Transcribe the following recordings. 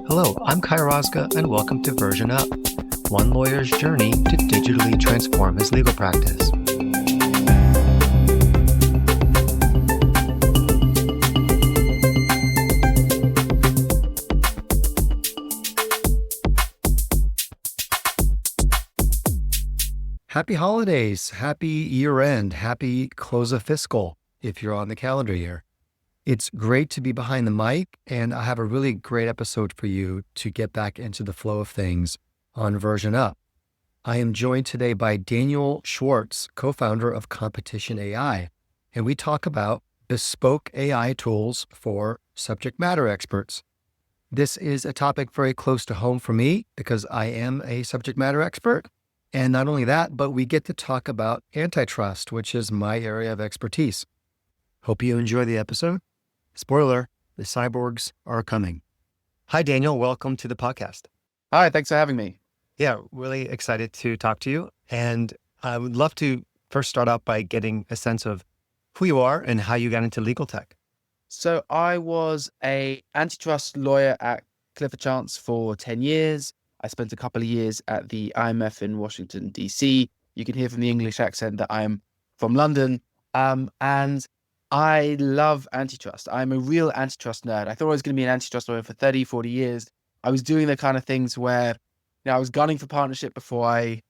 Hello, I'm Kai Rosga, and welcome to Version Up, one lawyer's journey to digitally transform his legal practice. Happy holidays, happy year-end, happy close of fiscal, if you're on the calendar year. It's great to be behind the mic, and I have a really great episode for you to get back into the flow of things on Version Up. I am joined today by Daniel Schwarz, co-founder of CompetitionAI, and we talk about bespoke AI tools for subject matter experts. This is a topic very close to home for me because I am a subject matter expert. And not only that, but we get to talk about antitrust, which is my area of expertise. Hope you enjoy the episode. Spoiler, the cyborgs are coming. Hi, Daniel. Welcome to the podcast. Hi, thanks for having me. Yeah, really excited to talk to you. And I would love to first start out by getting a sense of who you are and how you got into legal tech. So I was an antitrust lawyer at Clifford Chance for 10 years. I spent a couple of years at the IMF in Washington, DC. You can hear from the English accent that I'm from London. And I love antitrust. I'm a real antitrust nerd. I thought I was going to be an antitrust lawyer for 30, 40 years. I was doing the kind of things where I was gunning for partnership before I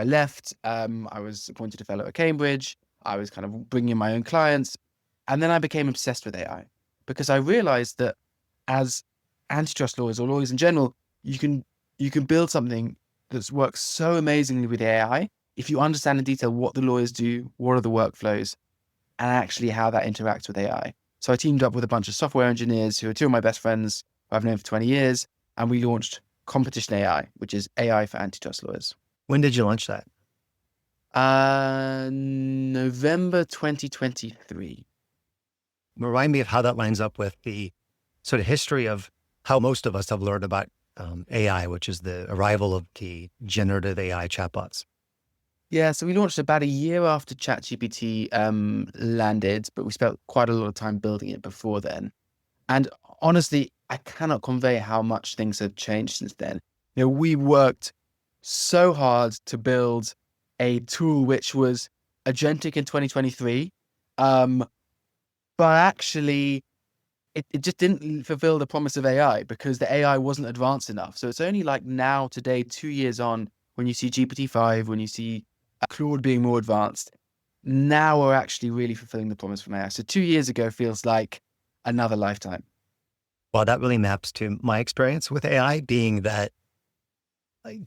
left. I was appointed a fellow at Cambridge. I was kind of bringing in my own clients. And then I became obsessed with AI because I realized that as antitrust lawyers or lawyers in general, you can build something that works so amazingly with AI if you understand in detail what the lawyers do, what are the workflows, and actually how that interacts with AI. So I teamed up with a bunch of software engineers who are two of my best friends who I've known for 20 years, and we launched CompetitionAI, which is AI for antitrust lawyers. When did you launch that? November 2023. Remind me of how that lines up with the sort of history of how most of us have learned about AI, which is the arrival of the generative AI chatbots. Yeah, so we launched about a year after ChatGPT landed, but we spent quite a lot of time building it before then. And honestly, I cannot convey how much things have changed since then. We worked so hard to build a tool which was agentic in 2023, but actually it just didn't fulfill the promise of AI because the AI wasn't advanced enough. So it's only like now, today, 2 years on, when you see GPT-5, when you see Claude being more advanced, now we're actually really fulfilling the promise from AI. So 2 years ago feels like another lifetime. Well, that really maps to my experience with AI, being that,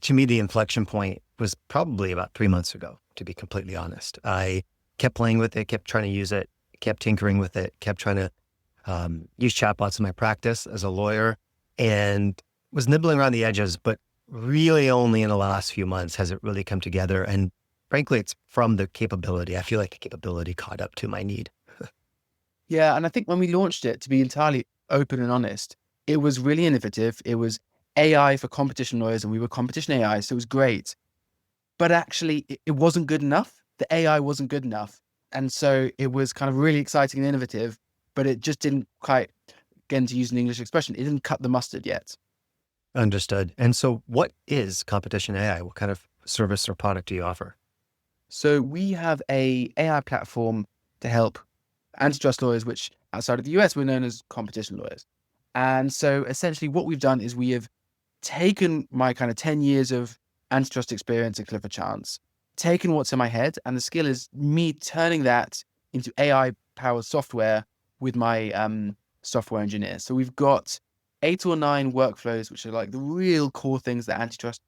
to me, the inflection point was probably about 3 months ago, to be completely honest. I kept playing with it, kept trying to use it, kept tinkering with it, kept trying to use chatbots in my practice as a lawyer, and was nibbling around the edges, but really only in the last few months has it really come together. And frankly, it's from the capability. I feel like the capability caught up to my need. Yeah, and I think when we launched it, to be entirely open and honest, it was really innovative. It was AI for competition lawyers, and we were competition AI, so it was great. But actually, it wasn't good enough. The AI wasn't good enough. And so it was kind of really exciting and innovative, but it just didn't quite, again, to use an English expression, it didn't cut the mustard yet. Understood. And so what is CompetitionAI? What kind of service or product do you offer? So we have a AI platform to help antitrust lawyers, which outside of the US, we're known as competition lawyers. And so essentially what we've done is we have taken my kind of 10 years of antitrust experience at Clifford Chance, taken what's in my head, and the skill is me turning that into AI-powered software with my software engineers. So we've got 8 or 9 workflows, which are like the real core things that antitrust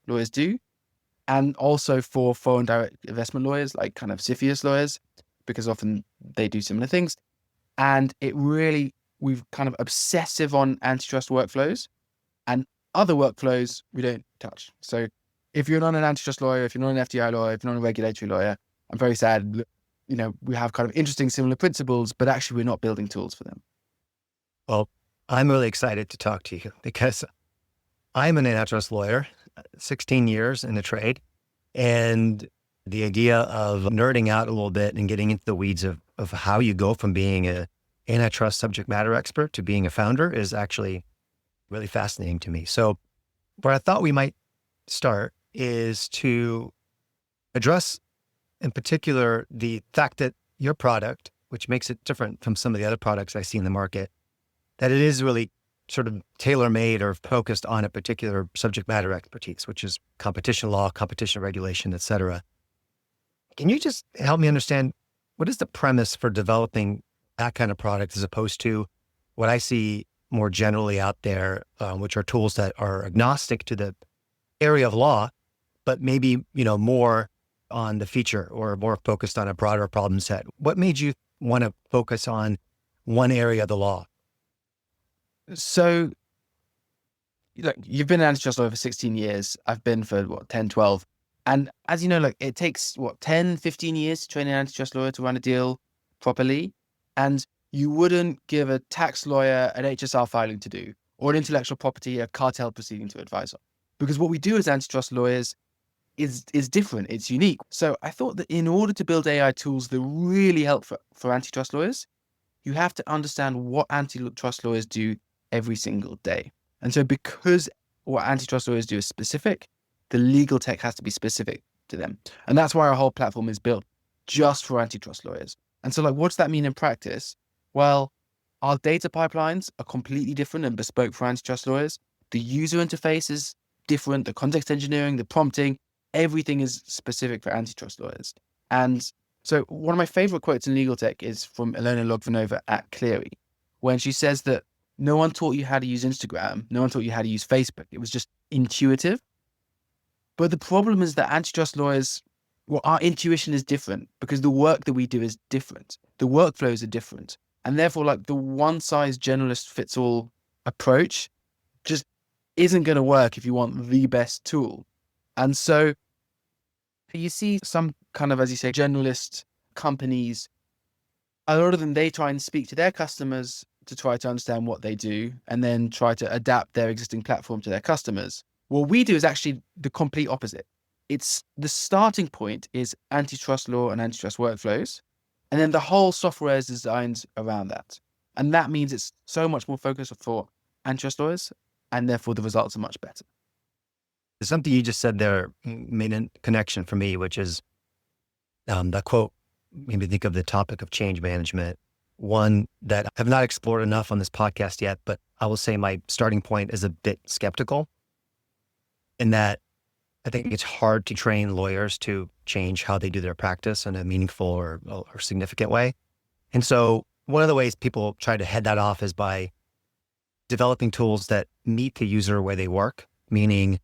lawyers do. And also for foreign direct investment lawyers, like kind of CFIUS lawyers, because often they do similar things. And we've kind of obsessive on antitrust workflows, and other workflows we don't touch. So if you're not an antitrust lawyer, if you're not an FDI lawyer, if you're not a regulatory lawyer, I'm very sad. We have kind of interesting similar principles, but actually we're not building tools for them. Well, I'm really excited to talk to you because I'm an antitrust lawyer, 16 years in the trade, and the idea of nerding out a little bit and getting into the weeds of how you go from being an antitrust subject matter expert to being a founder is actually really fascinating to me. So where I thought we might start is to address in particular the fact that your product, which makes it different from some of the other products I see in the market, that it is really sort of tailor-made or focused on a particular subject matter expertise, which is competition law, competition regulation, et cetera. Can you just help me understand what is the premise for developing that kind of product as opposed to what I see more generally out there, which are tools that are agnostic to the area of law, but maybe, more on the feature or more focused on a broader problem set? What made you want to focus on one area of the law? So, look, you've been an antitrust lawyer for 16 years. I've been for 10, 12. And as you know, like it takes 10, 15 years to train an antitrust lawyer to run a deal properly. And you wouldn't give a tax lawyer an HSR filing to do or an intellectual property, a cartel proceeding to advise on. Because what we do as antitrust lawyers is different. It's unique. So I thought that in order to build AI tools that really help for antitrust lawyers, you have to understand what antitrust lawyers do every single day. And so because what antitrust lawyers do is specific, the legal tech has to be specific to them. And that's why our whole platform is built just for antitrust lawyers. And so what does that mean in practice? Well, our data pipelines are completely different and bespoke for antitrust lawyers. The user interface is different, the context engineering, the prompting, everything is specific for antitrust lawyers. And so one of my favorite quotes in legal tech is from Ilona Logvanova at Cleary, when she says that no one taught you how to use Instagram, no one taught you how to use Facebook. It was just intuitive. But the problem is that antitrust lawyers, our intuition is different because the work that we do is different. The workflows are different. And therefore, the one size generalist fits all approach just isn't going to work if you want the best tool. And so you see some kind of, as you say, generalist companies, a lot of them, they try and speak to their customers to try to understand what they do and then try to adapt their existing platform to their customers. What we do is actually the complete opposite. It's the starting point is antitrust law and antitrust workflows. And then the whole software is designed around that. And that means it's so much more focused for antitrust lawyers, and therefore the results are much better. Something you just said there made a connection for me, which is that quote made me think of the topic of change management. One that I have not explored enough on this podcast yet, but I will say my starting point is a bit skeptical in that I think it's hard to train lawyers to change how they do their practice in a meaningful or significant way. And so one of the ways people try to head that off is by developing tools that meet the user where they work, meaning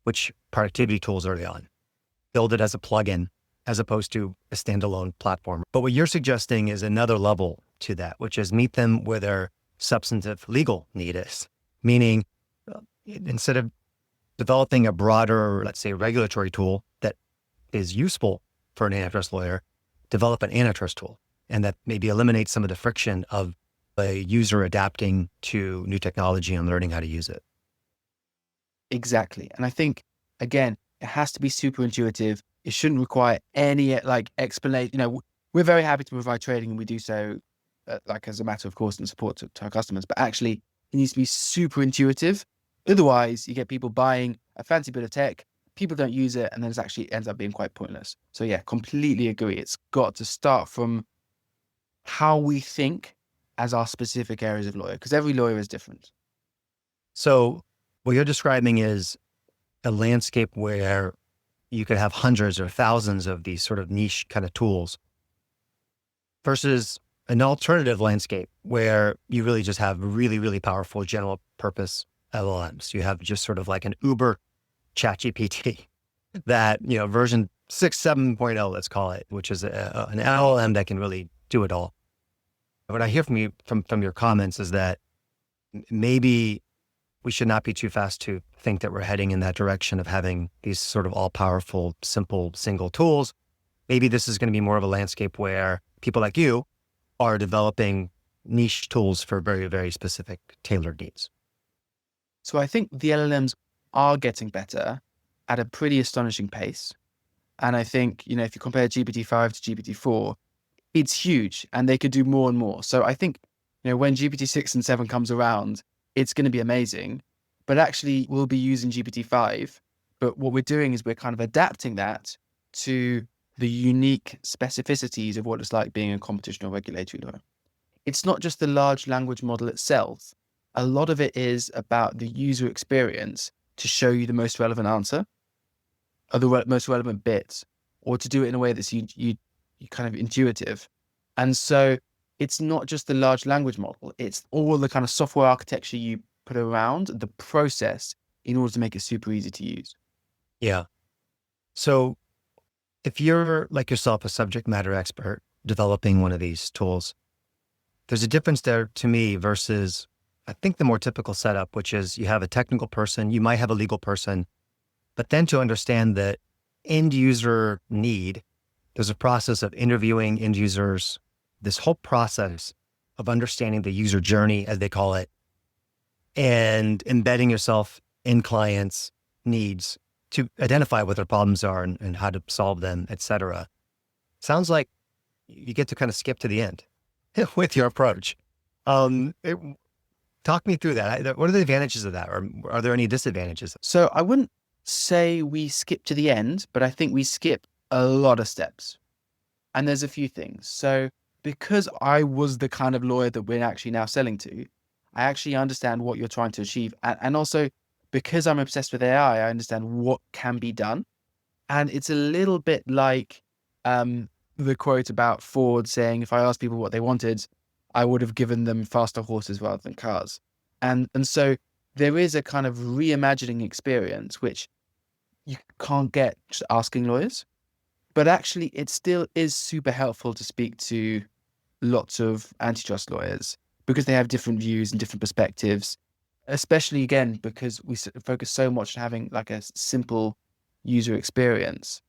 which productivity tools are they on? Build it as a plugin as opposed to a standalone platform. But what you're suggesting is another level to that, which is meet them where their substantive legal need is, meaning instead of developing a broader, let's say, regulatory tool that is useful for an antitrust lawyer, develop an antitrust tool, and that maybe eliminates some of the friction of a user adapting to new technology and learning how to use it. Exactly. And I think, again, it has to be super intuitive. It shouldn't require any explanation. We're very happy to provide training, and we do so as a matter of course and support to our customers, but actually it needs to be super intuitive. Otherwise, you get people buying a fancy bit of tech, people don't use it, and then it actually ends up being quite pointless. So yeah, completely agree. It's got to start from how we think as our specific areas of lawyer, because every lawyer is different. So what you're describing is a landscape where you could have hundreds or thousands of these sort of niche kind of tools versus an alternative landscape where you really just have really, really powerful general purpose LLMs. You have just sort of like an Uber ChatGPT that, version 6, 7.0, let's call it, which is an LLM that can really do it all. What I hear from you, from your comments is that maybe we should not be too fast to think that we're heading in that direction of having these sort of all-powerful, simple, single tools. Maybe this is going to be more of a landscape where people like you are developing niche tools for very, very specific tailored needs. So I think the LLMs are getting better at a pretty astonishing pace. And I think, if you compare GPT-5 to GPT-4, it's huge and they could do more and more. So I think, when GPT-6 and 7 comes around, it's going to be amazing. But actually, we'll be using GPT-5. But what we're doing is we're kind of adapting that to the unique specificities of what it's like being a competition or regulatory lawyer. It's not just the large language model itself. A lot of it is about the user experience to show you the most relevant answer or the most relevant bits, or to do it in a way that's you kind of intuitive. And so it's not just the large language model, it's all the kind of software architecture you put around the process in order to make it super easy to use. Yeah. So if you're like yourself, a subject matter expert developing one of these tools, there's a difference there to me versus, I think, the more typical setup, which is you have a technical person, you might have a legal person, but then to understand the end user need, there's a process of interviewing end users, this whole process of understanding the user journey, as they call it, and embedding yourself in clients' needs to identify what their problems are and how to solve them, et cetera. Sounds like you get to kind of skip to the end with your approach. Talk me through that. What are the advantages of that? Or are there any disadvantages? So I wouldn't say we skip to the end, but I think we skip a lot of steps. And there's a few things. So because I was the kind of lawyer that we're actually now selling to, I actually understand what you're trying to achieve. And also because I'm obsessed with AI, I understand what can be done. And it's a little bit like the quote about Ford saying, if I asked people what they wanted, I would have given them faster horses rather than cars. And so there is a kind of reimagining experience, which you can't get just asking lawyers. But actually, it still is super helpful to speak to lots of antitrust lawyers because they have different views and different perspectives, especially, again, because we focus so much on having like a simple user experience.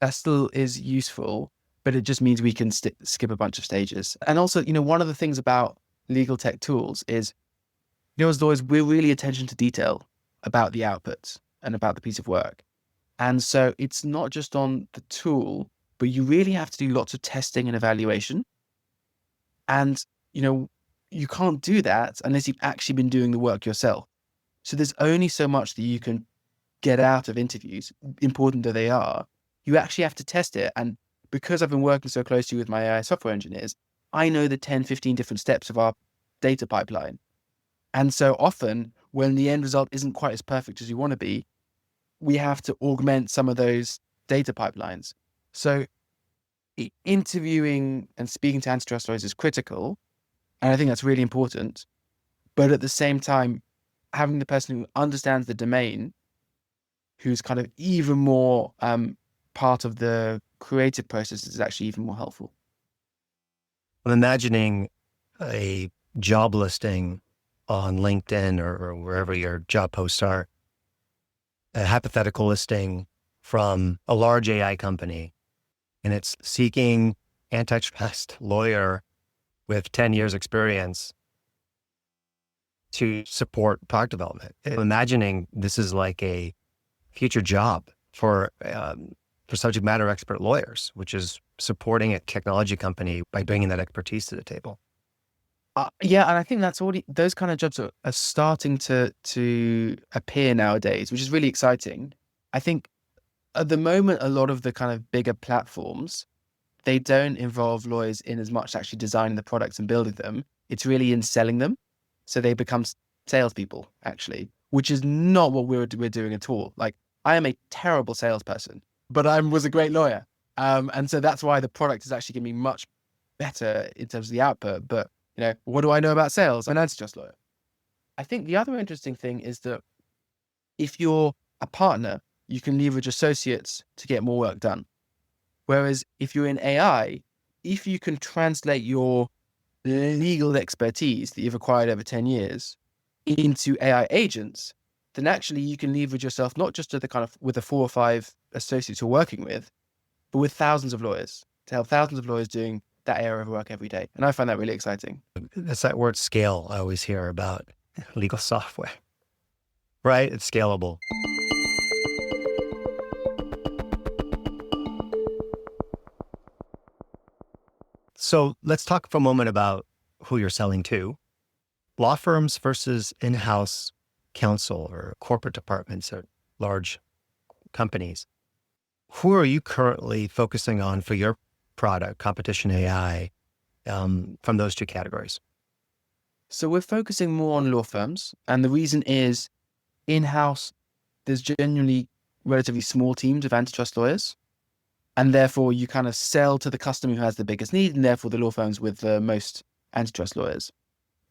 That still is useful, but it just means we can skip a bunch of stages. And also, one of the things about legal tech tools is, as lawyers, we're really attention to detail about the outputs and about the piece of work. And so it's not just on the tool, but you really have to do lots of testing and evaluation. And, you can't do that unless you've actually been doing the work yourself. So there's only so much that you can get out of interviews, important though they are. You actually have to test it. And because I've been working so closely with my AI software engineers, I know the 10, 15 different steps of our data pipeline. And so often when the end result isn't quite as perfect as you want to be, we have to augment some of those data pipelines. So interviewing and speaking to antitrust lawyers is critical. And I think that's really important. But at the same time, having the person who understands the domain, who's kind of even more part of the creative process, is actually even more helpful. I'm imagining a job listing on LinkedIn or wherever your job posts are, a hypothetical listing from a large AI company, and it's seeking antitrust lawyer with 10 years experience to support product development. I'm imagining this is like a future job for subject matter expert lawyers, which is supporting a technology company by bringing that expertise to the table. Yeah, and I think that's already, those kind of jobs are starting to appear nowadays, which is really exciting. I think at the moment, a lot of the kind of bigger platforms, they don't involve lawyers in as much actually designing the products and building them. It's really in selling them. So they become salespeople, actually, which is not what we're doing at all. Like, I am a terrible salesperson, but I was a great lawyer. And so that's why the product is actually going to be much better in terms of the output. But, what do I know about sales? I'm an antitrust lawyer. I think the other interesting thing is that if you're a partner, you can leverage associates to get more work done. Whereas if you're in AI, if you can translate your legal expertise that you've acquired over 10 years into AI agents, then actually you can leverage yourself not just to the kind of with the 4 or 5 associates you're working with, but with thousands of lawyers to help thousands of lawyers doing that area of work every day. And I find that really exciting. That's that word scale I always hear about legal software, right? It's scalable. So let's talk for a moment about who you're selling to. law firms versus in-house counsel or corporate departments or large companies. Who are you currently focusing on for your product, Competition AI, from those two categories? So we're focusing more on law firms. And the reason is in-house, there's generally relatively small teams of antitrust lawyers. And therefore you kind of sell to the customer who has the biggest need, and therefore the law firms with the most antitrust lawyers.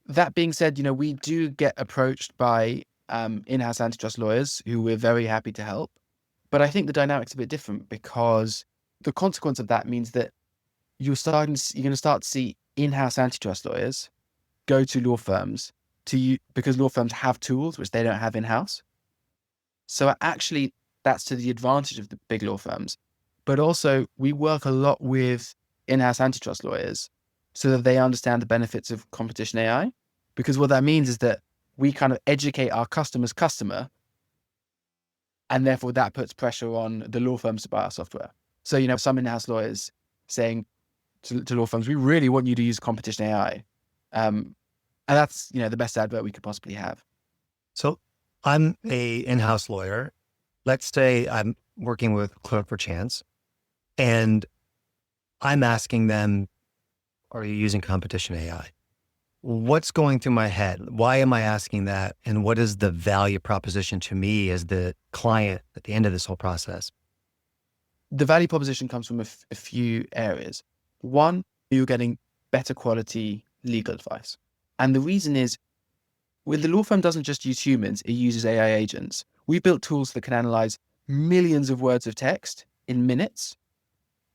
That being said, we do get approached by in-house antitrust lawyers who we're very happy to help. But I think the dynamic's a bit different because the consequence of that means that you're going to start to see in-house antitrust lawyers go to law firms because law firms have tools which they don't have in-house. So actually, that's to the advantage of the big law firms. But also, we work a lot with in-house antitrust lawyers so that they understand the benefits of competition AI. Because what that means is that we kind of educate our customer's customer, and therefore that puts pressure on the law firms to buy our software. So, some in-house lawyers saying to law firms, we really want you to use competition AI. And that's, the best advert we could possibly have. So I'm a in-house lawyer. Let's say I'm working with Clerk for Chance and I'm asking them, are you using competition AI? What's going through my head? Why am I asking that? And what is the value proposition to me as the client at the end of this whole process? The value proposition comes from a few areas. One, you're getting better quality legal advice. And the reason is, when the law firm doesn't just use humans, it uses AI agents. We built tools that can analyze millions of words of text in minutes.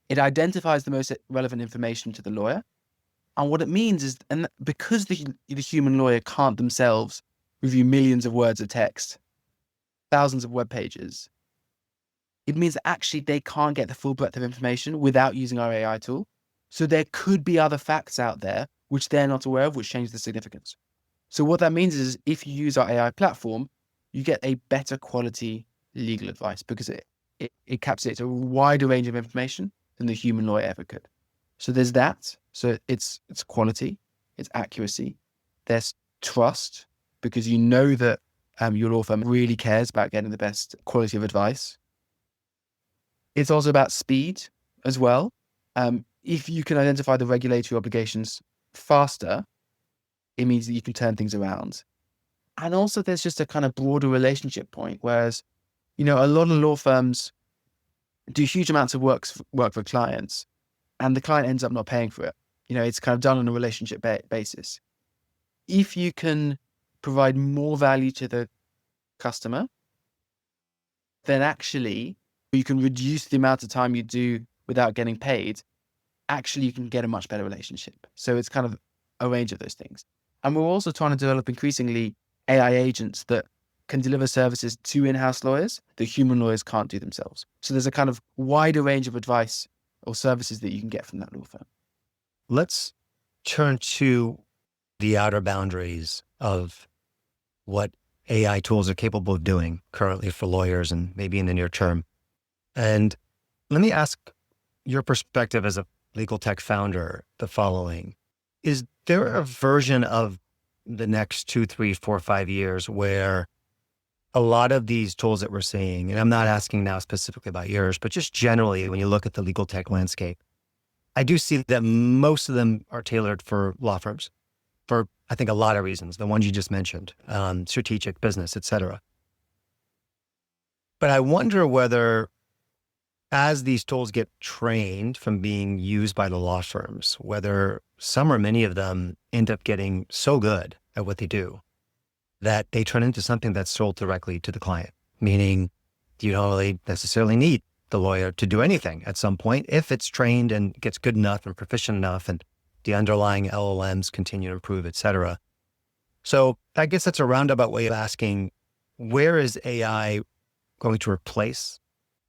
It identifies the most relevant information to the lawyer. And what it means is, and because the human lawyer can't themselves review millions of words of text, thousands of web pages, it means that actually they can't get the full breadth of information without using our AI tool. So there could be other facts out there which they're not aware of, which change the significance. So what that means is if you use our AI platform, you get a better quality legal advice because it encapsulates a wider range of information than the human lawyer ever could. So there's that. So it's quality, it's accuracy. There's trust because you know that your law firm really cares about getting the best quality of advice. It's also about speed as well. If you can identify the regulatory obligations faster, it means that you can turn things around. And also there's just a kind of broader relationship point, whereas, a lot of law firms do huge amounts of work for clients and the client ends up not paying for it. It's kind of done on a relationship basis. If you can provide more value to the customer, then actually you can reduce the amount of time you do without getting paid. Actually, you can get a much better relationship. So it's kind of a range of those things. And we're also trying to develop increasingly AI agents that can deliver services to in-house lawyers that human lawyers can't do themselves. So there's a kind of wider range of advice or services that you can get from that law firm. Let's turn to the outer boundaries of what AI tools are capable of doing currently for lawyers and maybe in the near term. And let me ask your perspective as a legal tech founder the following. Is there a version of the next 2, 3, 4, 5 years where a lot of these tools that we're seeing, and I'm not asking now specifically about yours, but just generally when you look at the legal tech landscape, I do see that most of them are tailored for law firms for, I think, a lot of reasons, the ones you just mentioned, strategic, business, et cetera. But I wonder whether as these tools get trained from being used by the law firms, whether some or many of them end up getting so good at what they do that they turn into something that's sold directly to the client, meaning you don't really necessarily need the lawyer to do anything at some point if it's trained and gets good enough and proficient enough and the underlying LLMs continue to improve, et cetera. So I guess that's a roundabout way of asking, where is AI going to replace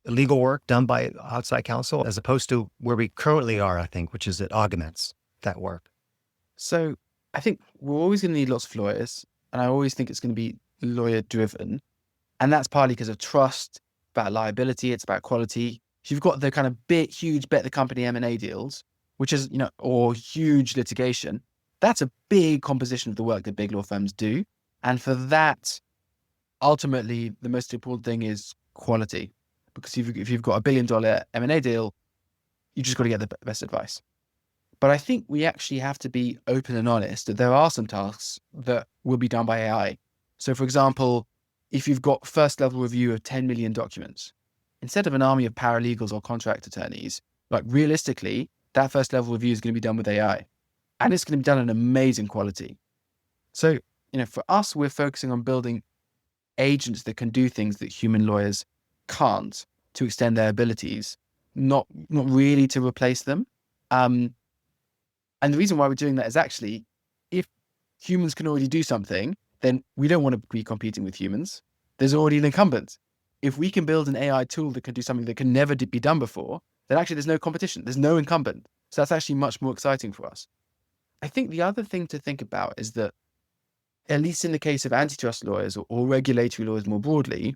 legal work done by outside counsel as opposed to where we currently are, I think, which is it augments that work? So I think we're always going to need lots of lawyers. And I always think it's going to be lawyer driven. And that's partly because of trust, about liability, it's about quality. If you've got the kind of huge bet the company M&A deals, which is, or huge litigation, That's a big composition of the work that big law firms do. And for that, ultimately, the most important thing is quality. Because if you've got $1 billion M&A deal, you just got to get the best advice. But I think we actually have to be open and honest that there are some tasks that will be done by AI. So for example, if you've got first level review of 10 million documents, instead of an army of paralegals or contract attorneys, like realistically, that first level review is going to be done with AI, and it's going to be done in amazing quality. So, for us, we're focusing on building agents that can do things that human lawyers can't, to extend their abilities, not really to replace them. And the reason why we're doing that is actually, if humans can already do something, then we don't want to be competing with humans. There's already an incumbent. If we can build an AI tool that can do something that can never be done before, then actually there's no competition. There's no incumbent. So that's actually much more exciting for us. I think the other thing to think about is that, at least in the case of antitrust lawyers or regulatory lawyers more broadly,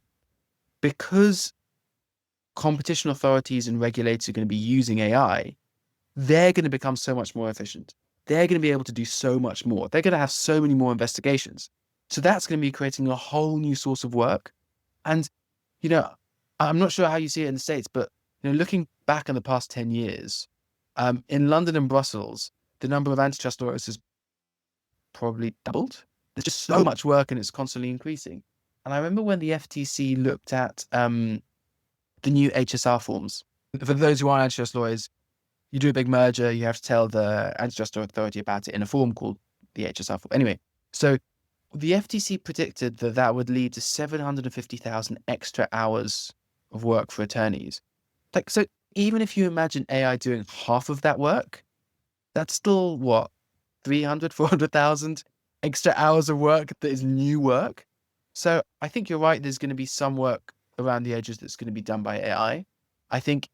because competition authorities and regulators are going to be using AI, they're going to become so much more efficient. They're going to be able to do so much more. They're going to have so many more investigations. So that's going to be creating a whole new source of work. And, I'm not sure how you see it in the States, but, looking back in the past 10 years, in London and Brussels, the number of antitrust lawyers has probably doubled. There's just so much work and it's constantly increasing. And I remember when the FTC looked at the new HSR forms. For those who aren't antitrust lawyers, you do a big merger, you have to tell the antitrust authority about it in a form called the HSR form. Anyway, so the FTC predicted that that would lead to 750,000 extra hours of work for attorneys. So even if you imagine AI doing half of that work, that's still what, 300, 400,000 extra hours of work that is new work. So I think you're right. There's going to be some work around the edges that's going to be done by AI. I think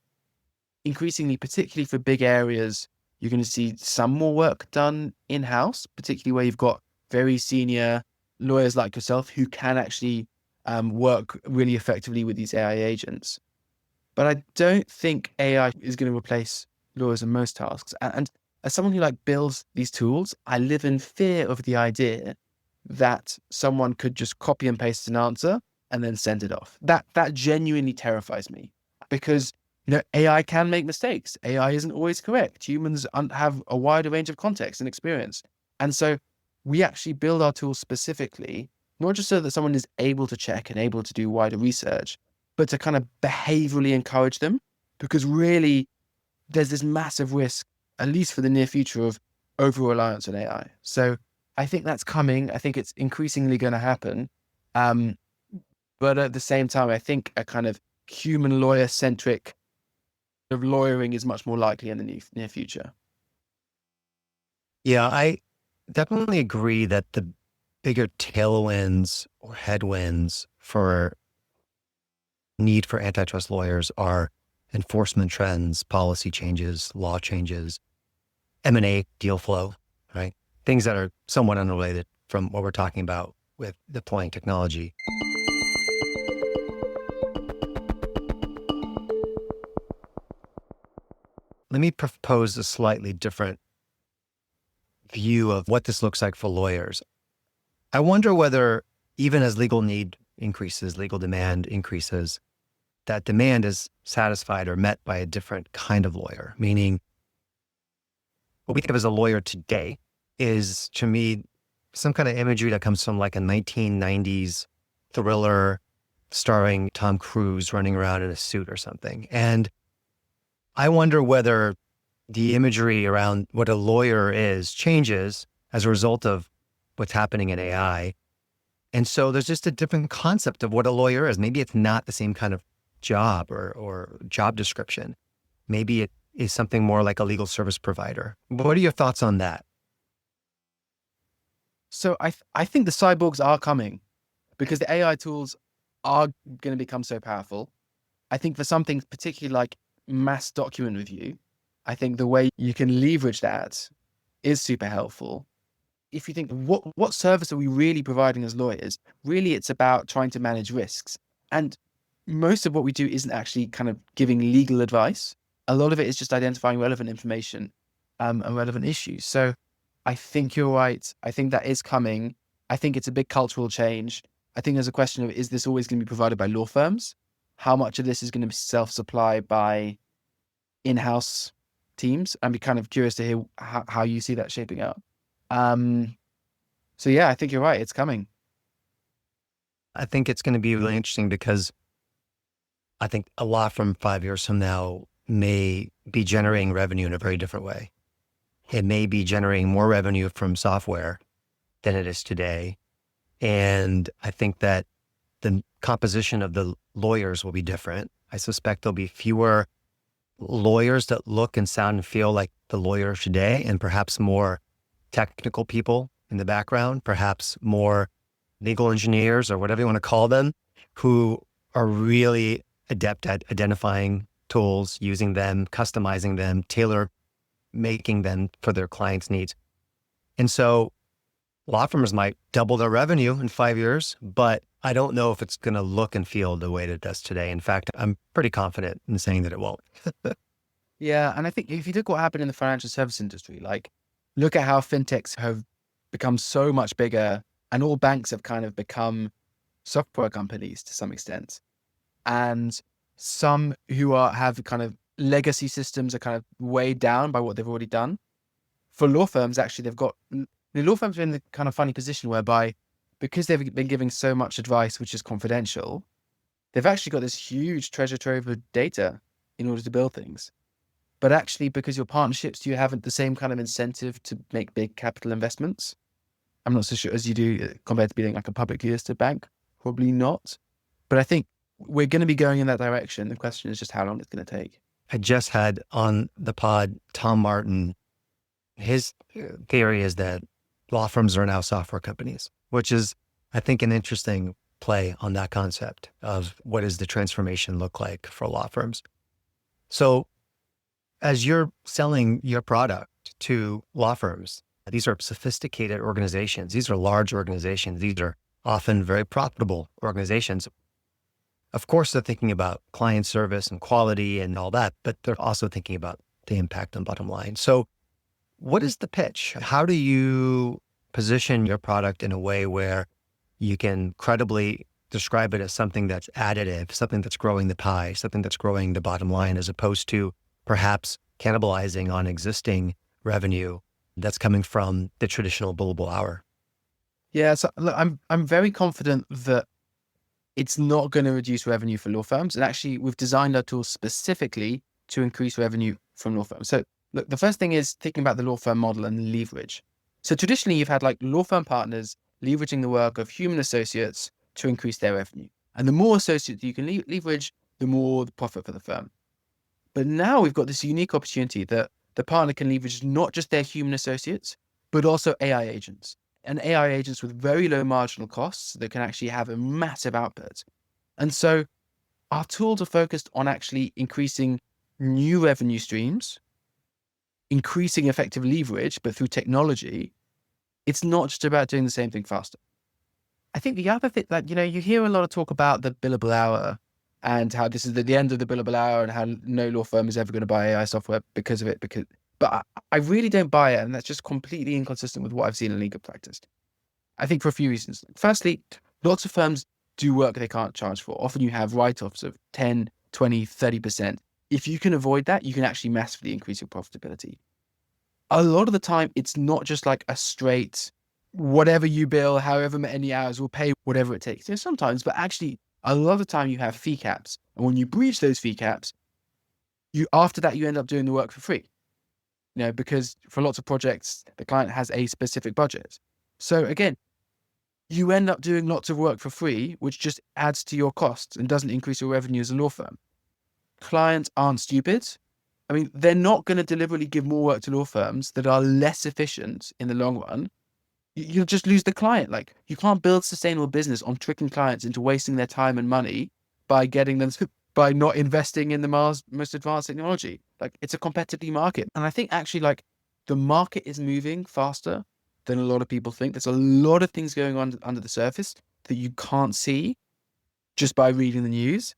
increasingly, particularly for big areas, you're going to see some more work done in-house, particularly where you've got very senior lawyers like yourself who can actually work really effectively with these AI agents. But I don't think AI is going to replace lawyers in most tasks. And as someone who builds these tools, I live in fear of the idea that someone could just copy and paste an answer and then send it off. That genuinely terrifies me, because AI can make mistakes. AI isn't always correct. Humans have a wider range of context and experience. And so we actually build our tools specifically, not just so that someone is able to check and able to do wider research, but to kind of behaviorally encourage them, because really there's this massive risk, at least for the near future, of over-reliance on AI. So I think that's coming. I think it's increasingly going to happen. But at the same time, I think a kind of human lawyer-centric of lawyering is much more likely in the near future. Yeah, I definitely agree that the bigger tailwinds or headwinds for need for antitrust lawyers are enforcement trends, policy changes, law changes, M&A deal flow, right? Things that are somewhat unrelated from what we're talking about with deploying technology. Let me propose a slightly different view of what this looks like for lawyers. I wonder whether, even as legal need increases, legal demand increases, that demand is satisfied or met by a different kind of lawyer, meaning what we think of as a lawyer today is, to me, some kind of imagery that comes from like a 1990s thriller starring Tom Cruise running around in a suit or something. And I wonder whether the imagery around what a lawyer is changes as a result of what's happening in AI. And so there's just a different concept of what a lawyer is. Maybe it's not the same kind of job or job description. Maybe it is something more like a legal service provider. What are your thoughts on that? So I think the cyborgs are coming, because the AI tools are going to become so powerful. I think for something particularly like mass document review, I think the way you can leverage that is super helpful. If you think, what service are we really providing as lawyers? Really, it's about trying to manage risks. And most of what we do isn't actually kind of giving legal advice. A lot of it is just identifying relevant information and relevant issues. So I think you're right. I think that is coming. I think it's a big cultural change. I think there's a question of, is this always going to be provided by law firms? How much of this is going to be self-supplied by in-house teams? I'd be kind of curious to hear how you see that shaping up. So yeah, I think you're right. It's coming. I think it's going to be really interesting because I think a law firm 5 years from now may be generating revenue in a very different way. It may be generating more revenue from software than it is today. And I think that the composition of the lawyers will be different. I suspect there'll be fewer lawyers that look and sound and feel like the lawyers today, and perhaps more technical people in the background, perhaps more legal engineers or whatever you want to call them, who are really adept at identifying tools, using them, customizing them, making them for their clients' needs. And so law firms might double their revenue in 5 years, but I don't know if it's going to look and feel the way that it does today. In fact, I'm pretty confident in saying that it won't. Yeah. And I think if you look what happened in the financial service industry, like look at how fintechs have become so much bigger, and all banks have kind of become software companies to some extent. And some who have kind of legacy systems are kind of weighed down by what they've already done. For law firms, actually, the law firms are in the kind of funny position whereby, because they've been giving so much advice, which is confidential, they've actually got this huge treasure trove of data in order to build things. But actually, because your partnerships, you haven't the same kind of incentive to make big capital investments. I'm not so sure as you do compared to being like a publicly listed bank. Probably not. But I think we're going to be going in that direction. The question is just how long it's going to take. I just had on the pod Tom Martin. His theory is that law firms are now software companies, which is, I think, an interesting play on that concept of what does the transformation look like for law firms. So as you're selling your product to law firms, these are sophisticated organizations. These are large organizations. These are often very profitable organizations. Of course, they're thinking about client service and quality and all that, but they're also thinking about the impact on bottom line. So what is the pitch? How do you position your product in a way where you can credibly describe it as something that's additive, something that's growing the pie, something that's growing the bottom line, as opposed to perhaps cannibalizing on existing revenue that's coming from the traditional billable hour? Yeah, so look, I'm very confident that it's not going to reduce revenue for law firms. And actually, we've designed our tools specifically to increase revenue from law firms. So look, the first thing is thinking about the law firm model and leverage. So traditionally, you've had like law firm partners leveraging the work of human associates to increase their revenue. And the more associates you can leverage, the more the profit for the firm. But now we've got this unique opportunity that the partner can leverage not just their human associates, but also AI agents. And AI agents with very low marginal costs that can actually have a massive output. And so our tools are focused on actually increasing new revenue streams, increasing effective leverage, but through technology. It's not just about doing the same thing faster. I think the other thing that, you hear a lot of talk about the billable hour and how this is the end of the billable hour and how no law firm is ever going to buy AI software because of it. But I really don't buy it. And that's just completely inconsistent with what I've seen in legal practice. I think for a few reasons. Firstly, lots of firms do work they can't charge for. Often you have write-offs of 10, 20, 30%. If you can avoid that, you can actually massively increase your profitability. A lot of the time, it's not just like a straight, whatever you bill, however many hours, we'll pay whatever it takes. Sometimes, but actually a lot of the time you have fee caps. And when you breach those fee caps, after that, you end up doing the work for free. Because for lots of projects, the client has a specific budget. So again, you end up doing lots of work for free, which just adds to your costs and doesn't increase your revenue as a law firm. Clients aren't stupid. I mean, they're not going to deliberately give more work to law firms that are less efficient in the long run. You'll just lose the client. Like, you can't build sustainable business on tricking clients into wasting their time and money by getting them by not investing in the most advanced technology. Like, it's a competitive market. And I think actually, like, the market is moving faster than a lot of people think. There's a lot of things going on under the surface that you can't see just by reading the news,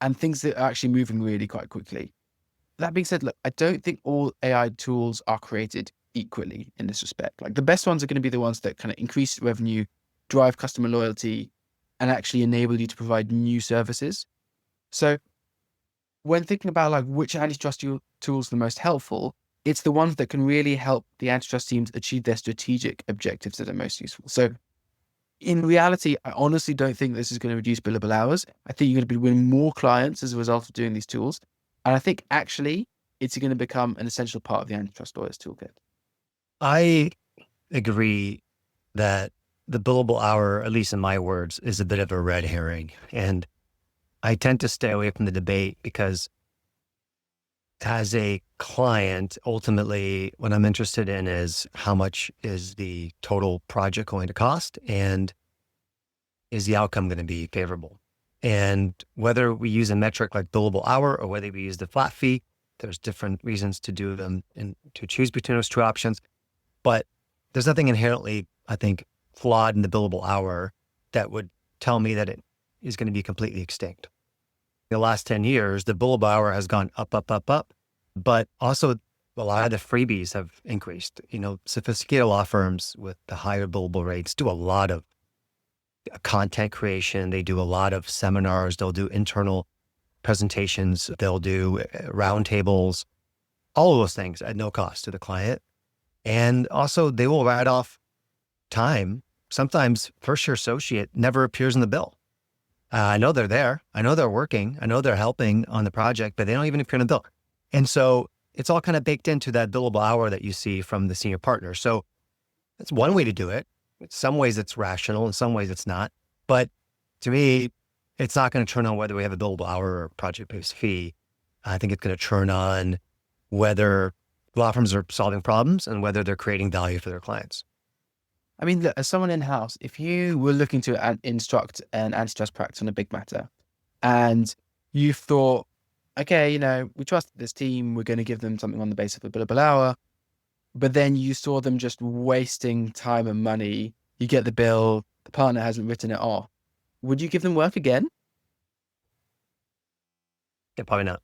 and things that are actually moving really quite quickly. That being said, look, I don't think all AI tools are created equally in this respect. Like the best ones are going to be the ones that kind of increase revenue, drive customer loyalty, and actually enable you to provide new services. So when thinking about like which antitrust tools are the most helpful, it's the ones that can really help the antitrust teams achieve their strategic objectives that are most useful. So in reality, I honestly don't think this is going to reduce billable hours. I think you're going to be winning more clients as a result of doing these tools. And I think actually it's going to become an essential part of the antitrust lawyer's toolkit. I agree that the billable hour, at least in my words, is a bit of a red herring. And I tend to stay away from the debate because as a client, ultimately, what I'm interested in is how much is the total project going to cost and is the outcome going to be favorable? And whether we use a metric like billable hour or whether we use the flat fee, there's different reasons to do them and to choose between those two options. But there's nothing inherently, I think, flawed in the billable hour that would tell me that it is going to be completely extinct. In the last 10 years, the billable hour has gone up, up, up, up, but also a lot of the freebies have increased. Sophisticated law firms with the higher billable rates do a lot of content creation. They do a lot of seminars. They'll do internal presentations. They'll do roundtables, all of those things at no cost to the client. And also they will write off time. Sometimes first year associate never appears in the bill. I know they're there. I know they're working. I know they're helping on the project, but they don't even appear in the bill. And so it's all kind of baked into that billable hour that you see from the senior partner. So that's one way to do it. In some ways it's rational, in some ways it's not. But to me, it's not going to turn on whether we have a billable hour or project-based fee. I think it's going to turn on whether law firms are solving problems and whether they're creating value for their clients. I mean, look, as someone in-house, if you were looking to instruct an antitrust practice on a big matter and you thought, okay, we trust this team, we're going to give them something on the basis of a billable hour, but then you saw them just wasting time and money, you get the bill, the partner hasn't written it off, would you give them work again? Yeah, probably not.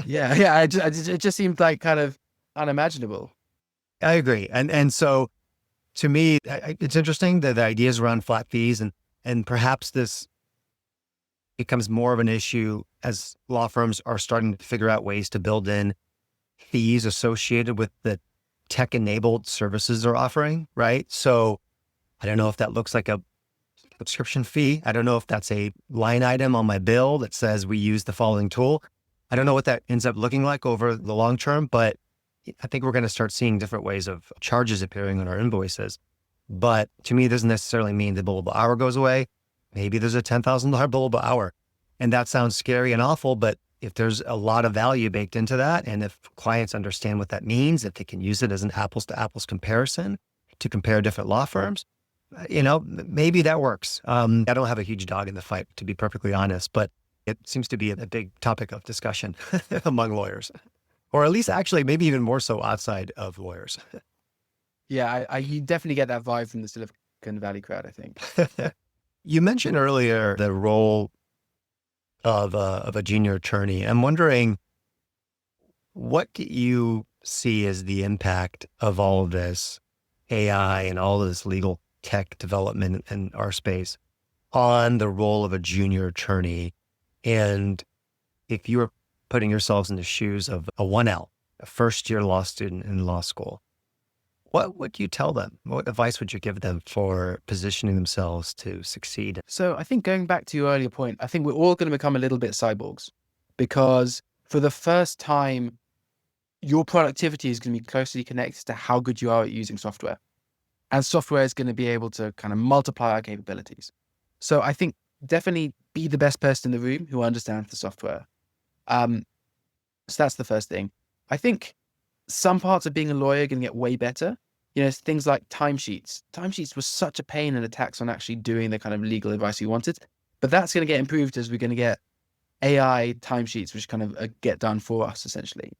Yeah. It just seemed like kind of unimaginable. I agree. And so to me, it's interesting that the ideas around flat fees and perhaps this becomes more of an issue as law firms are starting to figure out ways to build in fees associated with the tech-enabled services they're offering, right? So I don't know if that looks like a subscription fee. I don't know if that's a line item on my bill that says we use the following tool. I don't know what that ends up looking like over the long term, but I think we're going to start seeing different ways of charges appearing on our invoices. But to me, it doesn't necessarily mean the billable hour goes away. Maybe there's a $10,000 billable hour. And that sounds scary and awful, but if there's a lot of value baked into that, and if clients understand what that means, if they can use it as an apples to apples comparison to compare different law firms, maybe that works. I don't have a huge dog in the fight, to be perfectly honest, but it seems to be a big topic of discussion among lawyers. Or at least actually maybe even more so outside of lawyers. Yeah, you definitely get that vibe from the Silicon Valley crowd, I think. You mentioned earlier the role of a junior attorney. I'm wondering, what do you see as the impact of all of this AI and all of this legal tech development in our space on the role of a junior attorney? And if you were putting yourselves in the shoes of a 1L, a first-year law student in law school, what would you tell them? What advice would you give them for positioning themselves to succeed? So I think going back to your earlier point, I think we're all going to become a little bit cyborgs because for the first time, your productivity is going to be closely connected to how good you are at using software. And software is going to be able to kind of multiply our capabilities. So I think definitely be the best person in the room who understands the software. So that's the first thing. I think some parts of being a lawyer are going to get way better. Things like timesheets. Timesheets was such a pain and a tax on actually doing the kind of legal advice you wanted. But that's going to get improved as we're going to get AI timesheets, which kind of get done for us, essentially.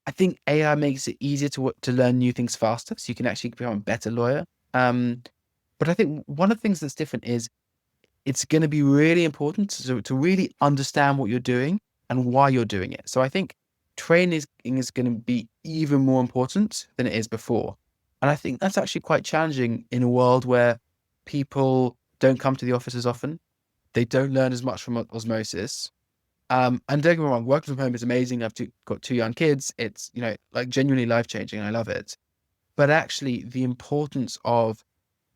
I think AI makes it easier to learn new things faster, so you can actually become a better lawyer. But I think one of the things that's different is it's going to be really important to really understand what you're doing and why you're doing it. So I think training is going to be even more important than it is before. And I think that's actually quite challenging in a world where people don't come to the office as often. They don't learn as much from osmosis. And don't get me wrong, working from home is amazing. Got two young kids. It's, like genuinely life-changing. I love it. But actually, the importance of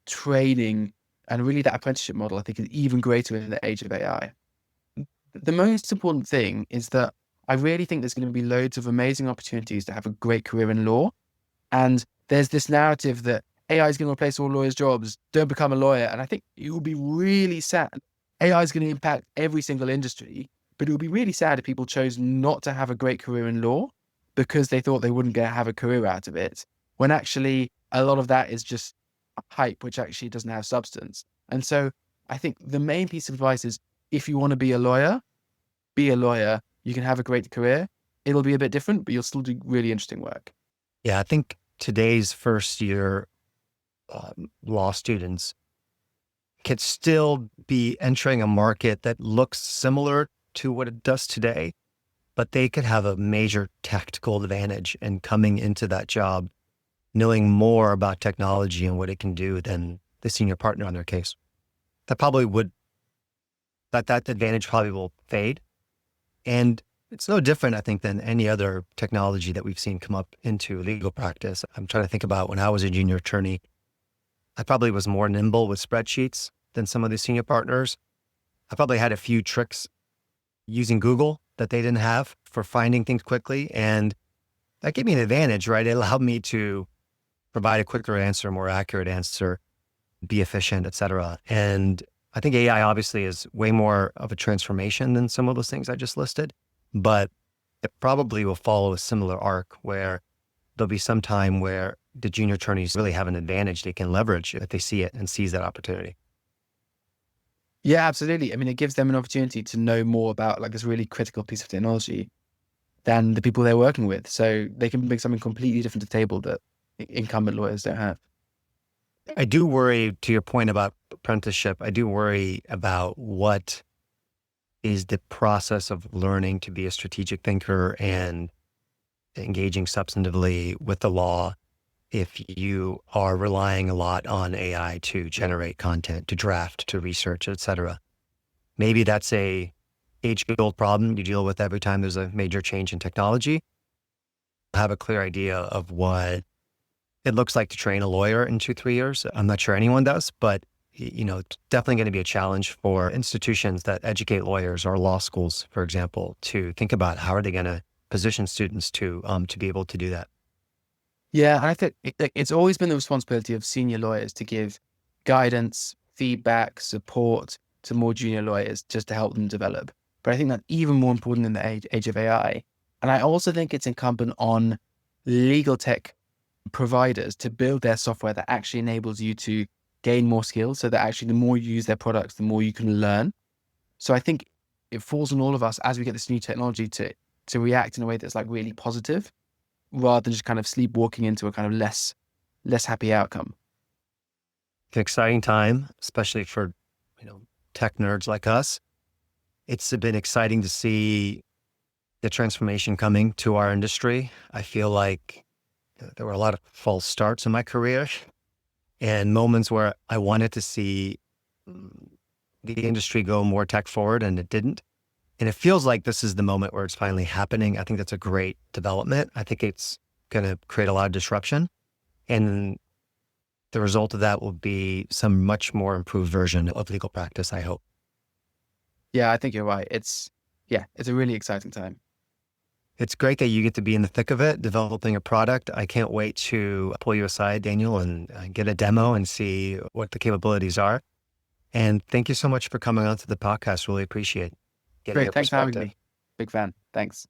training and really that apprenticeship model, I think, is even greater in the age of AI. The most important thing is that I really think there's going to be loads of amazing opportunities to have a great career in law. And there's this narrative that AI is going to replace all lawyers' jobs. Don't become a lawyer. And I think it will be really sad. AI is going to impact every single industry, but it would be really sad if people chose not to have a great career in law because they thought they wouldn't have a career out of it, when actually a lot of that is just hype, which actually doesn't have substance. And so I think the main piece of advice is, if you want to be a lawyer, be a lawyer. You can have a great career. It'll be a bit different, but you'll still do really interesting work. Yeah, I think today's first year law students could still be entering a market that looks similar to what it does today, but they could have a major tactical advantage in coming into that job, knowing more about technology and what it can do than the senior partner on their case. That advantage probably will fade. And it's no different, I think, than any other technology that we've seen come up into legal practice. I'm trying to think about when I was a junior attorney, I probably was more nimble with spreadsheets than some of the senior partners. I probably had a few tricks using Google that they didn't have for finding things quickly. And that gave me an advantage, right? It allowed me to provide a quicker answer, more accurate answer, be efficient, et cetera. And I think AI obviously is way more of a transformation than some of those things I just listed, but it probably will follow a similar arc where there'll be some time where the junior attorneys really have an advantage they can leverage if they see it and seize that opportunity. Yeah, absolutely. I mean, it gives them an opportunity to know more about like this really critical piece of technology than the people they're working with. So they can bring something completely different to the table that incumbent lawyers don't have. I do worry, to your point about apprenticeship, I do worry about what is the process of learning to be a strategic thinker and engaging substantively with the law if you are relying a lot on AI to generate content, to draft, to research, et cetera. Maybe that's a age-old problem you deal with every time there's a major change in technology. Have a clear idea of what it looks like to train a lawyer in 2-3 years. I'm not sure anyone does, but it's definitely going to be a challenge for institutions that educate lawyers or law schools, for example, to think about how are they going to position students to be able to do that. Yeah, and I think it's always been the responsibility of senior lawyers to give guidance, feedback, support to more junior lawyers just to help them develop. But I think that's even more important in the age of AI. And I also think it's incumbent on legal tech providers to build their software that actually enables you to gain more skills, so that actually the more you use their products, the more you can learn. So I think it falls on all of us as we get this new technology to react in a way that's like really positive, rather than just kind of sleepwalking into a kind of less happy outcome. It's an exciting time, especially for tech nerds like us. It's been exciting to see the transformation coming to our industry. I feel like there were a lot of false starts in my career and moments where I wanted to see the industry go more tech forward and it didn't. And it feels like this is the moment where it's finally happening. I think that's a great development. I think it's going to create a lot of disruption. And the result of that will be some much more improved version of legal practice, I hope. Yeah, I think you're right. It's a really exciting time. It's great that you get to be in the thick of it, developing a product. I can't wait to pull you aside, Daniel, and get a demo and see what the capabilities are. And thank you so much for coming onto the podcast. Really appreciate getting Great. your Thanks for having perspective. me. Big fan. Thanks.